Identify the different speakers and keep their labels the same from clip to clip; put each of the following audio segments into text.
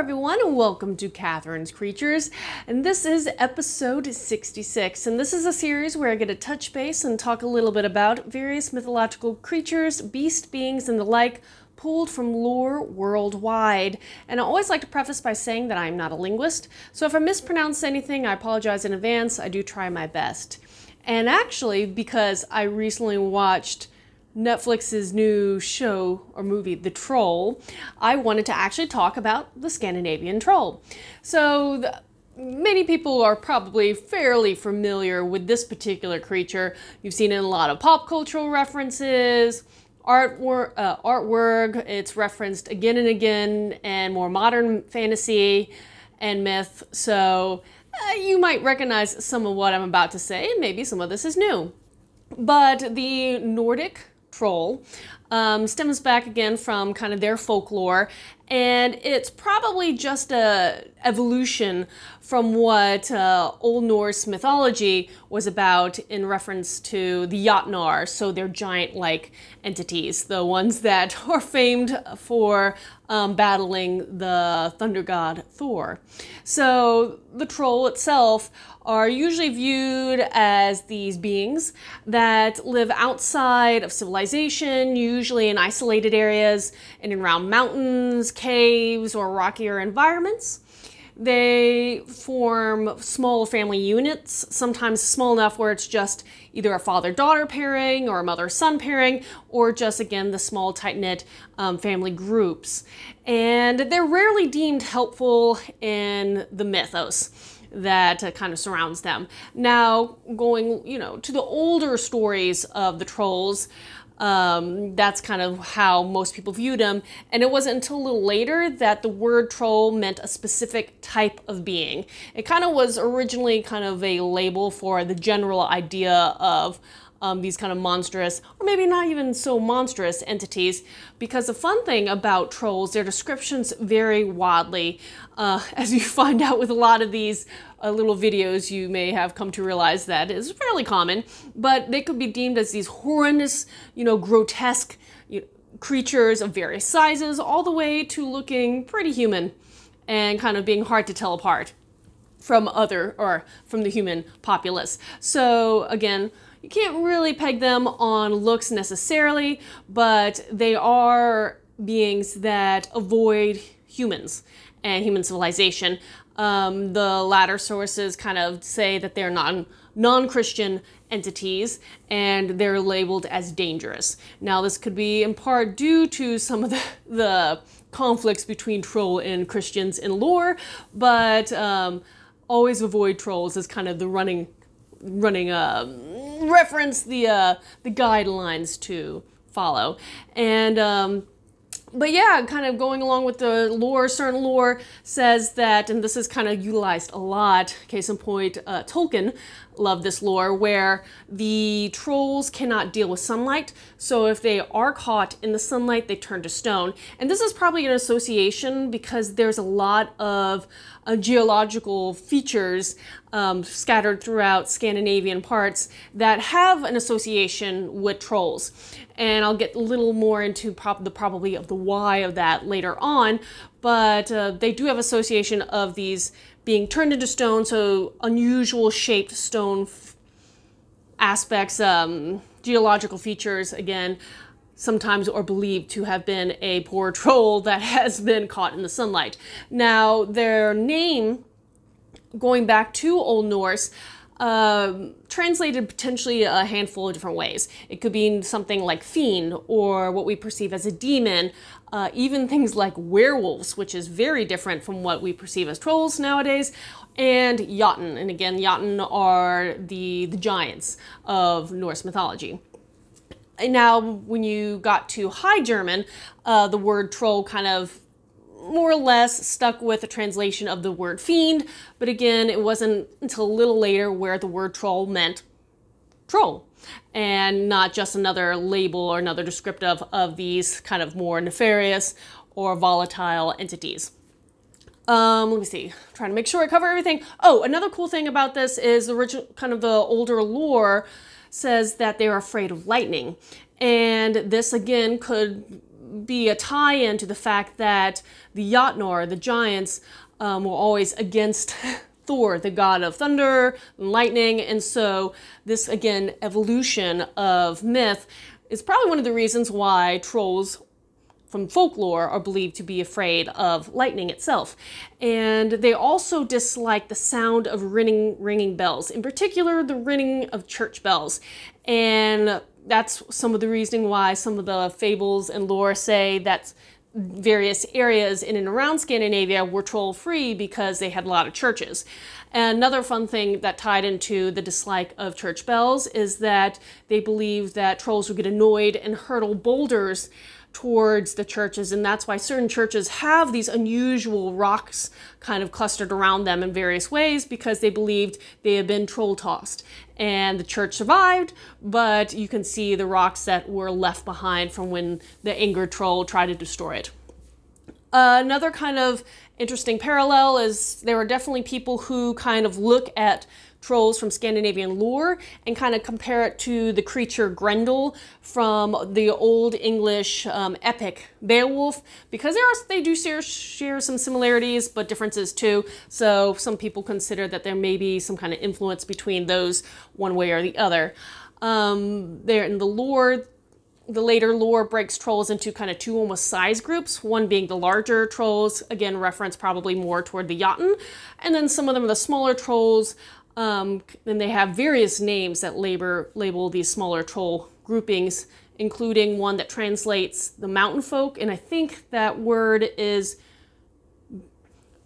Speaker 1: everyone, and welcome to Katharine's Creatures, and this is episode 66, and this is a series where I get to touch base and talk a little bit about various mythological creatures, beast beings, and the like, pulled from lore worldwide. And I always like to preface by saying that I'm not a linguist, so if I mispronounce anything, I apologize in advance. I do try my best. And actually, because I recently watched Netflix's new show or movie, The Troll, I wanted to actually talk about the Scandinavian troll. So many people are probably fairly familiar with this particular creature. You've seen it in a lot of pop cultural references, artwork. It's referenced again and again, and more modern fantasy and myth. So you might recognize some of what I'm about to say, and maybe some of this is new. But the Nordic troll stems back again from kind of their folklore, and it's probably just a evolution from what Old Norse mythology was about in reference to the Jotnar, so they're giant-like entities, the ones that are famed for battling the thunder god Thor. So the troll itself are usually viewed as these beings that live outside of civilization, usually in isolated areas and around mountains, caves, or rockier environments. They form small family units, sometimes small enough where it's just either a father-daughter pairing or a mother-son pairing, or just, again, the small, tight-knit family groups. And they're rarely deemed helpful in the mythos that kind of surrounds them. Now, going, to the older stories of the trolls, that's kind of how most people viewed them. And it wasn't until a little later that the word troll meant a specific type of being. It kind of was originally kind of a label for the general idea of these kind of monstrous, or maybe not even so monstrous entities, because the fun thing about trolls, their descriptions vary wildly. As you find out with a lot of these little videos, you may have come to realize that is fairly common, but they could be deemed as these horrendous, grotesque creatures of various sizes, all the way to looking pretty human and kind of being hard to tell apart from the human populace. So again, you can't really peg them on looks necessarily, but they are beings that avoid humans and human civilization. The latter sources kind of say that they're non-Christian entities, and they're labeled as dangerous. Now, this could be in part due to some of the conflicts between troll and Christians in lore, but always avoid trolls is kind of the running reference, the guidelines to follow. And but yeah, kind of going along with the lore, certain lore says that, and this is kind of utilized a lot, case in point, Tolkien loved this lore, where the trolls cannot deal with sunlight, so if they are caught in the sunlight, they turn to stone. And this is probably an association because there's a lot of geological features scattered throughout Scandinavian parts that have an association with trolls. And I'll get a little more into probably of the why of that later on, but they do have association of these being turned into stone, so unusual shaped stone aspects, geological features, again, sometimes are believed to have been a poor troll that has been caught in the sunlight. Now, their name, going back to Old Norse, translated potentially a handful of different ways. It could be something like fiend, or what we perceive as a demon, even things like werewolves, which is very different from what we perceive as trolls nowadays, and Jotun. And again, Jotun are the giants of Norse mythology. Now, when you got to High German, the word troll kind of more or less stuck with a translation of the word fiend, but again, it wasn't until a little later where the word troll meant troll, and not just another label or another descriptive of these kind of more nefarious or volatile entities. Let me see, I'm trying to make sure I cover everything. Oh, another cool thing about this is the original, kind of the older lore says that they're afraid of lightning. And this again could be a tie-in to the fact that the Jotnar, the giants, were always against Thor, the god of thunder and lightning. And so this, again, evolution of myth is probably one of the reasons why trolls from folklore are believed to be afraid of lightning itself. And they also dislike the sound of ringing bells, in particular the ringing of church bells. And that's some of the reasoning why some of the fables and lore say that various areas in and around Scandinavia were troll-free because they had a lot of churches. And another fun thing that tied into the dislike of church bells is that they believed that trolls would get annoyed and hurtle boulders towards the churches, and that's why certain churches have these unusual rocks kind of clustered around them in various ways, because they believed they had been troll tossed. And the church survived, but you can see the rocks that were left behind from when the angered troll tried to destroy it. Another kind of interesting parallel is there are definitely people who kind of look at trolls from Scandinavian lore and kind of compare it to the creature Grendel from the Old English epic Beowulf, because they do share some similarities but differences too. So some people consider that there may be some kind of influence between those one way or the other. There in the lore, the later lore breaks trolls into kind of two almost size groups, one being the larger trolls, again reference probably more toward the Jotun, and then some of them are the smaller trolls. And they have various names that label these smaller troll groupings, including one that translates the mountain folk, and I think that word is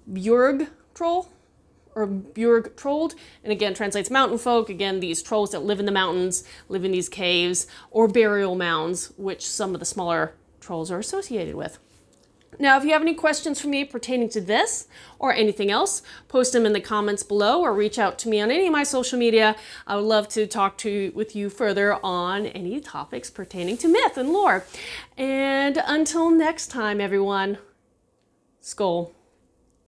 Speaker 1: Björg troll, or Björg trolled, and again translates mountain folk, again these trolls that live in the mountains, live in these caves, or burial mounds, which some of the smaller trolls are associated with. Now, if you have any questions for me pertaining to this or anything else, post them in the comments below or reach out to me on any of my social media. I would love to talk with you further on any topics pertaining to myth and lore. And until next time, everyone, Skål.